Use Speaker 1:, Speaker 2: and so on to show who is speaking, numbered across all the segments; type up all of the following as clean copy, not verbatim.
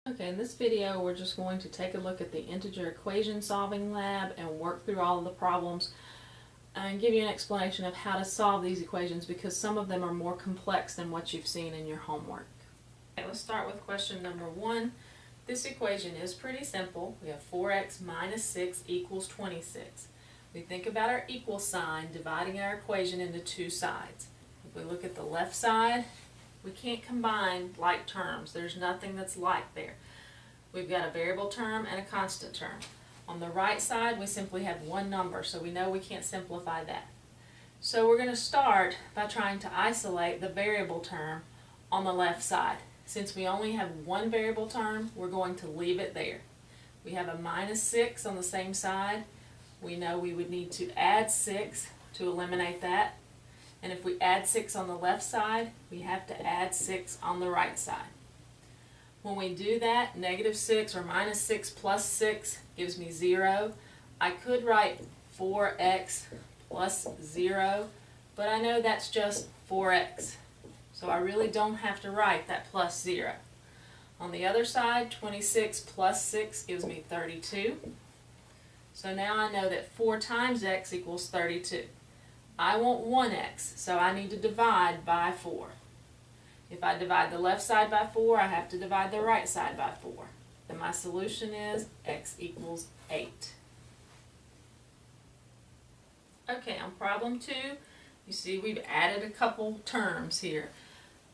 Speaker 1: Okay, in this video we're just going to take a look at the integer equation solving lab and work through all of the problems and give you an explanation of how to solve these equations because some of them are more complex than what you've seen in your homework. Okay, let's start with question number 1. This equation is pretty simple. We have 4x minus 6 equals 26. We think about our equal sign dividing our equation into two sides. If we look at the left side, we can't combine like terms. There's nothing that's like there. We've got a variable term and a constant term. On the right side, we simply have one number, so we know we can't simplify that. So we're going to start by trying to isolate the variable term on the left side. Since we only have one variable term, we're going to leave it there. We have a minus 6 on the same side. We know we would need to add 6 to eliminate that. And if we add 6 on the left side, we have to add 6 on the right side. When we do that, negative 6 or minus 6 plus 6 gives me 0. I could write 4x plus 0, but I know that's just 4x. So I really don't have to write that plus 0. On the other side, 26 plus 6 gives me 32. So now I know that 4 times x equals 32. I want 1x, so I need to divide by 4. If I divide the left side by 4, I have to divide the right side by 4. Then my solution is x equals 8. Okay, on problem 2, you see we've added a couple terms here.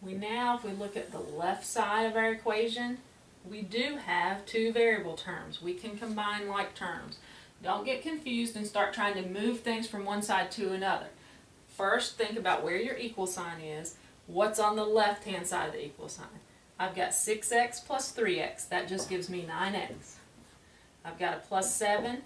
Speaker 1: If we look at the left side of our equation, we do have two variable terms. We can combine like terms. Don't get confused and start trying to move things from one side to another. First, think about where your equal sign is. What's on the left-hand side of the equal sign? I've got 6x plus 3x. That just gives me 9x. I've got a plus 7.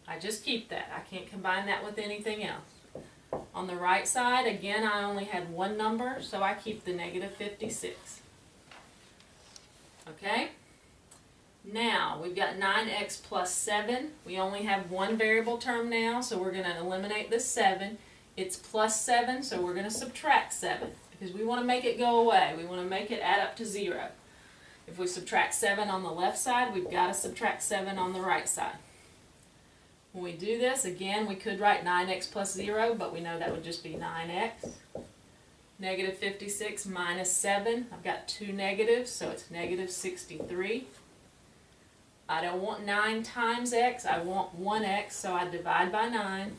Speaker 1: I just keep that. I can't combine that with anything else. On the right side, again, I only had one number, so I keep the negative 56. Okay? Now, we've got 9x plus 7. We only have one variable term now, so we're going to eliminate this 7. It's plus 7, so we're going to subtract 7 because we want to make it go away. We want to make it add up to 0. If we subtract 7 on the left side, we've got to subtract 7 on the right side. When we do this, again, we could write 9x plus 0, but we know that would just be 9x. Negative 56 minus 7. I've got two negatives, so it's negative 63. I don't want 9 times x, I want 1x, so I divide by 9,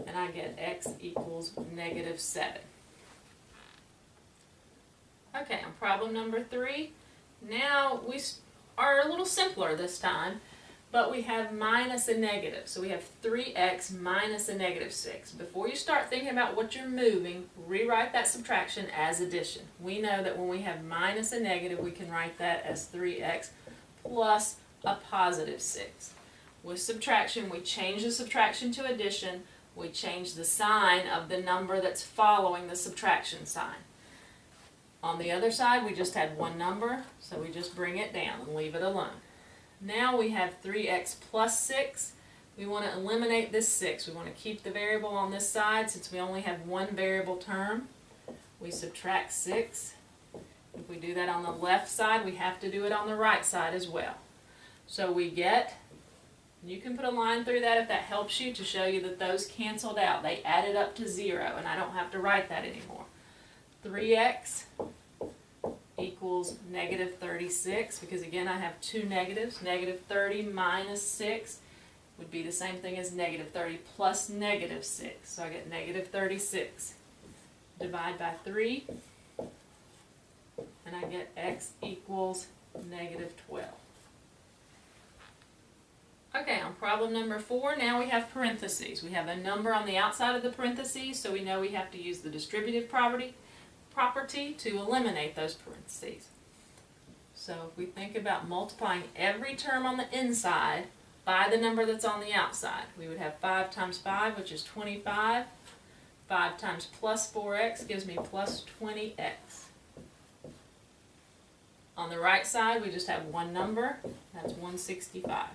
Speaker 1: and I get x equals negative 7. Okay, on problem number 3, now we are a little simpler this time, but we have minus a negative, so we have 3x minus a negative 6. Before you start thinking about what you're moving, rewrite that subtraction as addition. We know that when we have minus a negative, we can write that as 3x plus a positive 6. With subtraction, we change the subtraction to addition. We change the sign of the number that's following the subtraction sign. On the other side, we just had one number, so we just bring it down and leave it alone. Now we have 3x plus 6. We want to eliminate this 6. We want to keep the variable on this side since we only have one variable term. We subtract 6. If we do that on the left side, we have to do it on the right side as well. So we get, you can put a line through that if that helps you to show you that those canceled out. They added up to 0, and I don't have to write that anymore. 3x equals negative 36, because again I have two negatives. Negative 30 minus 6 would be the same thing as negative 30 plus negative 6. So I get negative 36. Divide by 3. And I get x equals negative 12. Okay, on problem number 4, now we have parentheses. We have a number on the outside of the parentheses, so we know we have to use the distributive property to eliminate those parentheses. So if we think about multiplying every term on the inside by the number that's on the outside, we would have 5 times 5, which is 25. 5 times plus 4x gives me plus 20x. On the right side, we just have one number. That's 165.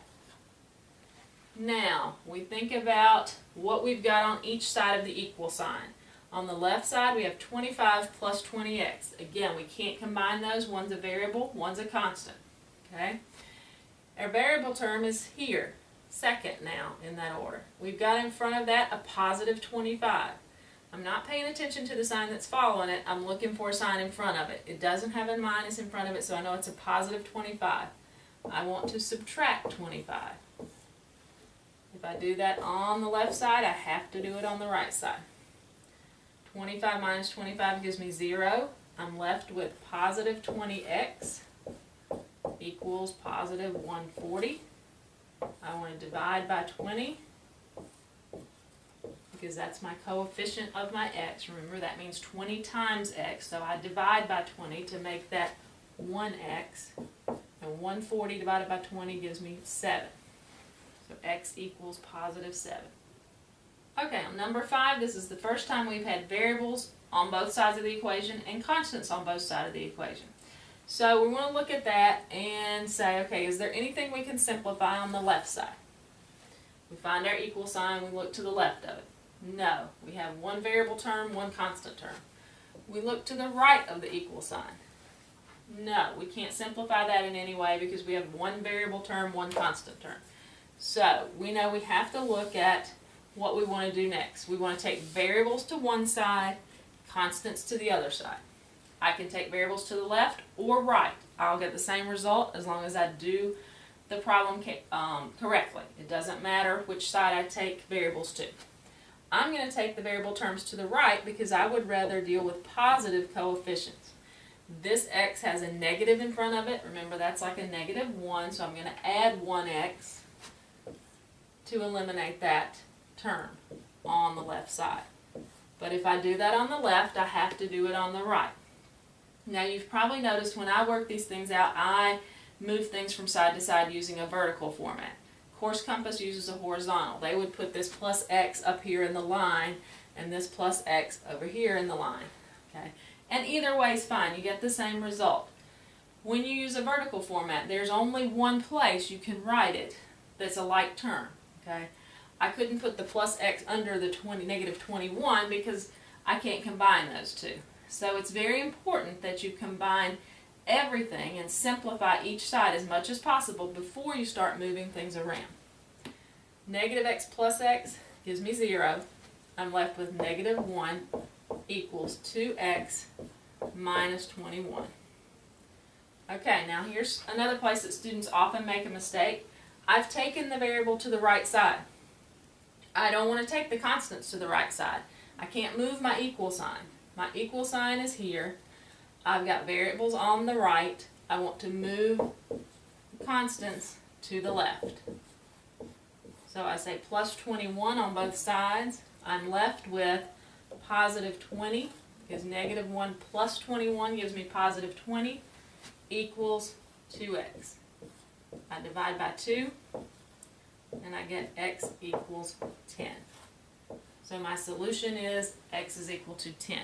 Speaker 1: Now, we think about what we've got on each side of the equal sign. On the left side, we have 25 plus 20x. Again, we can't combine those. One's a variable, one's a constant. Okay? Our variable term is here, second now in that order. We've got in front of that a positive 25. I'm not paying attention to the sign that's following it. I'm looking for a sign in front of it. It doesn't have a minus in front of it, so I know it's a positive 25. I want to subtract 25. If I do that on the left side, I have to do it on the right side. 25 minus 25 gives me 0. I'm left with positive 20x equals positive 140. I want to divide by 20 because that's my coefficient of my x. Remember, that means 20 times x, so I divide by 20 to make that 1x, and 140 divided by 20 gives me 7. So x equals positive 7. Okay, on number 5, this is the first time we've had variables on both sides of the equation and constants on both sides of the equation. So we want to look at that and say, okay, is there anything we can simplify on the left side? We find our equal sign, we look to the left of it. No, we have one variable term, one constant term. We look to the right of the equal sign. No, we can't simplify that in any way because we have one variable term, one constant term. So we know we have to look at what we want to do next. We want to take variables to one side, constants to the other side. I can take variables to the left or right. I'll get the same result as long as I do the problem correctly. It doesn't matter which side I take variables to. I'm going to take the variable terms to the right because I would rather deal with positive coefficients. This x has a negative in front of it. Remember, that's like a negative 1, so I'm going to add 1x to eliminate that term on the left side. But if I do that on the left, I have to do it on the right. Now, you've probably noticed when I work these things out, I move things from side to side using a vertical format. Course Compass uses a horizontal. They would put this plus x up here in the line and this plus x over here in the line. Okay? And either way is fine. You get the same result. When you use a vertical format, there's only one place you can write it that's a like term. Okay? I couldn't put the plus x under the negative 21 because I can't combine those two. So it's very important that you combine everything and simplify each side as much as possible before you start moving things around. Negative x plus x gives me 0. I'm left with negative 1 equals 2x minus 21. Okay, now here's another place that students often make a mistake. I've taken the variable to the right side. I don't want to take the constants to the right side. I can't move my equal sign. My equal sign is here. I've got variables on the right. I want to move constants to the left. So I say plus 21 on both sides. I'm left with positive 20 because negative 1 plus 21 gives me positive 20 equals 2x. I divide by 2 and I get x equals 10. So my solution is x is equal to 10.